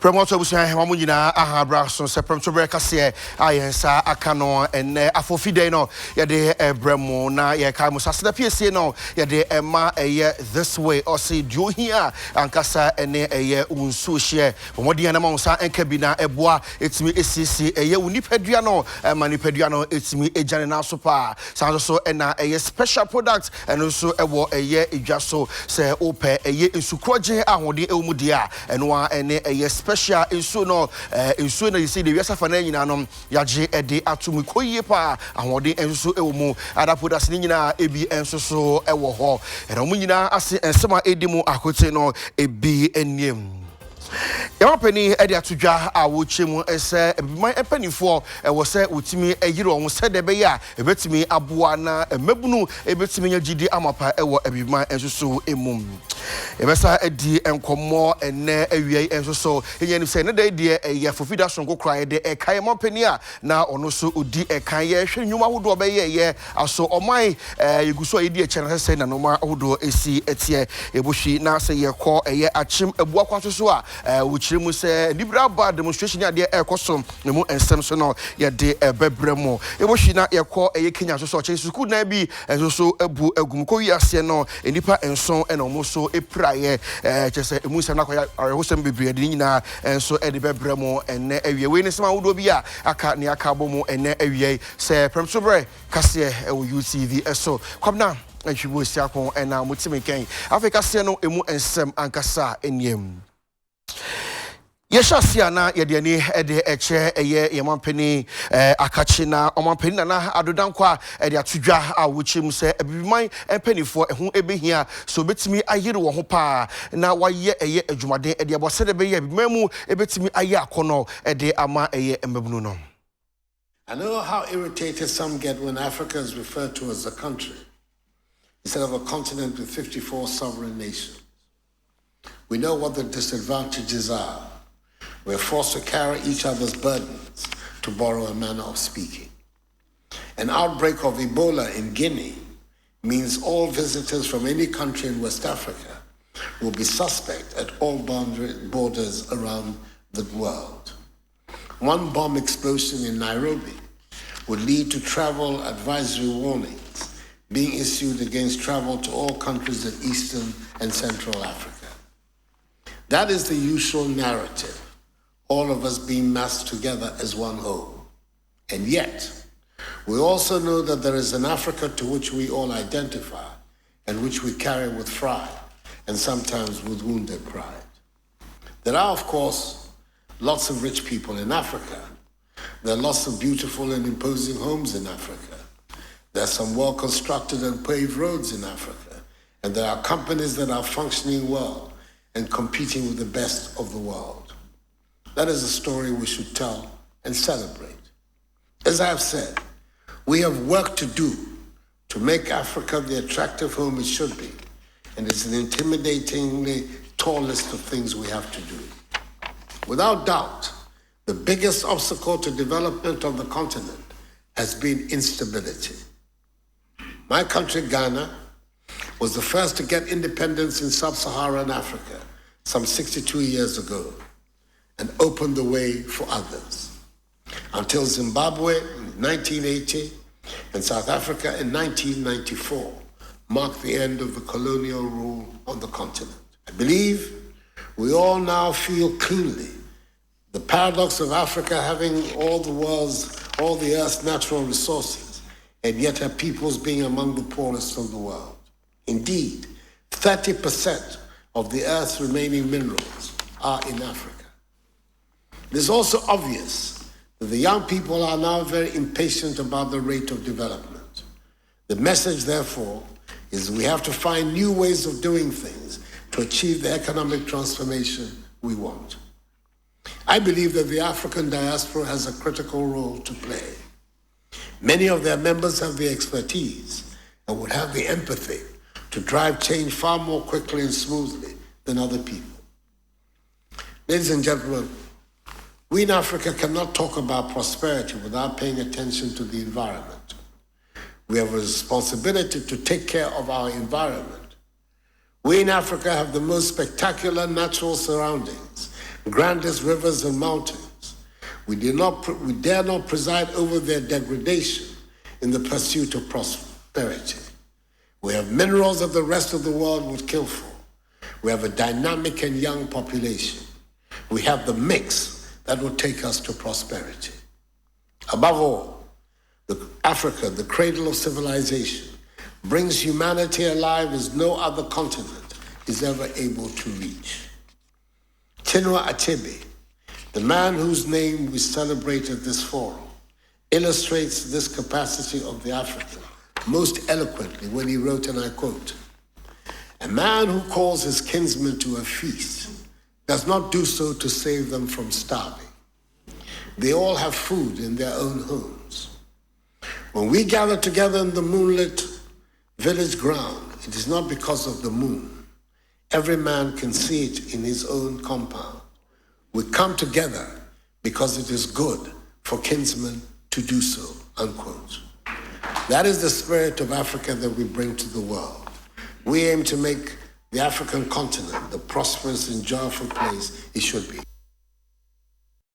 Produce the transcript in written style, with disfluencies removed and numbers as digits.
Promoter was Hamuna, aha, brass, on September Brecasia, Iansa, Acano, and Afofideno, Yade, Bremo, na Yakamus, the PSC, no, Yade, Emma, a year this way, or see, do here, and Cassa, and a year, Unsushia, Modiana Monsa, and Cabina, Ebois, it's me, SCC, a year, Unipediano, and Manipediano, it's me, a Janina Sopa, Sanso, and a year special product, and also a year, it just so, say, Ope, a year in Sukroje, and Wodi Elmudia, and one, and a year special in Suno, you see the Yasafane, Yaji, Ede, Atumi, Koyepa, and Wodi, and so Elmo, Adapudas Nina, Ebi, and so Ewo, and Omunina, and some Edimu, Akoteno, a B and Yim. Your penny Edia Tuja, I would chim say my penny for was said with me a year on said the Baya, a bit to me Abuana, a Mebunu, a bit to me a GD Amapa, a be my and so a mum. A Messa Edi and Commo and ne a and so, and say no day a year for Fidas go cry de a Kayama Penia, now on also Udi a Kaya, you would obey a year, I saw on my you go so idiot channel saying no more Odo a sea at ye, a bushy now say a call a year at chim a walk on to Sua. Which we say Libra bad demonstration ya de ekosom ne mu ensem so no ya de bebremo e wo hwina ye kɔ eye Kenya so che suku na bi enso so ebu agum ko wiase no enipa enson e no mo so epraye che se emu nsem na kɔ arehosem bebre de nyina enso e de bebremo enne awie we ne sema wodo bi a aka ne aka bomu enne awie se premsobre kase e wo UTV eso kwabna ahwibo siakon ena mutimi ken Africa se no emu ensem ankasa eniem Yeshasia na yediani ede eche eye yemampeni akachina omampeni na adodankwa ede atudwa a wochim se ebiman empenifo ehu ebehia so betimi ayire wo ho pa na waye eye adwumaden ede abose de beye ebimamu ebetimi aye akono ede ama eye embebunu no. I know how irritated some get when Africa is referred to as a country instead of a continent with 54 sovereign nations. We know what the disadvantages are. We're forced to carry each other's burdens, to borrow a manner of speaking. An outbreak of Ebola in Guinea means all visitors from any country in West Africa will be suspect at all borders around the world. One bomb explosion in Nairobi would lead to travel advisory warnings being issued against travel to all countries in Eastern and Central Africa. That is the usual narrative, all of us being massed together as one whole. And yet, we also know that there is an Africa to which we all identify and which we carry with pride and sometimes with wounded pride. There are, of course, lots of rich people in Africa. There are lots of beautiful and imposing homes in Africa. There are some well-constructed and paved roads in Africa. And there are companies that are functioning well and competing with the best of the world. That is a story we should tell and celebrate. As I have said, we have work to do to make Africa the attractive home it should be, and it's an intimidatingly tall list of things we have to do. Without doubt, the biggest obstacle to development of the continent has been instability. My country, Ghana, was the first to get independence in sub-Saharan Africa some 62 years ago and opened the way for others. Until Zimbabwe in 1980 and South Africa in 1994 marked the end of the colonial rule on the continent. I believe we all now feel keenly the paradox of Africa having all the Earth's natural resources and yet her peoples being among the poorest of the world. Indeed, 30% of the Earth's remaining minerals are in Africa. It is also obvious that the young people are now very impatient about the rate of development. The message, therefore, is we have to find new ways of doing things to achieve the economic transformation we want. I believe that the African diaspora has a critical role to play. Many of their members have the expertise and would have the empathy to drive change far more quickly and smoothly than other people. Ladies and gentlemen, we in Africa cannot talk about prosperity without paying attention to the environment. We have a responsibility to take care of our environment. We in Africa have the most spectacular natural surroundings grandest rivers and mountains. We dare not preside over their degradation in the pursuit of prosperity. We have minerals that the rest of the world would kill for. We have a dynamic and young population. We have the mix that will take us to prosperity. Above all, Africa, the cradle of civilization, brings humanity alive as no other continent is ever able to reach. Chinua Achebe, the man whose name we celebrate at this forum, illustrates this capacity of the African most eloquently when he wrote, and I quote, "A man who calls his kinsmen to a feast does not do so to save them from starving. They all have food in their own homes. When we gather together in the moonlit village ground, it is not because of the moon. Every man can see it in his own compound. We come together because it is good for kinsmen to do so," unquote. That is the spirit of Africa that we bring to the world. We aim to make the African continent the prosperous and joyful place it should be.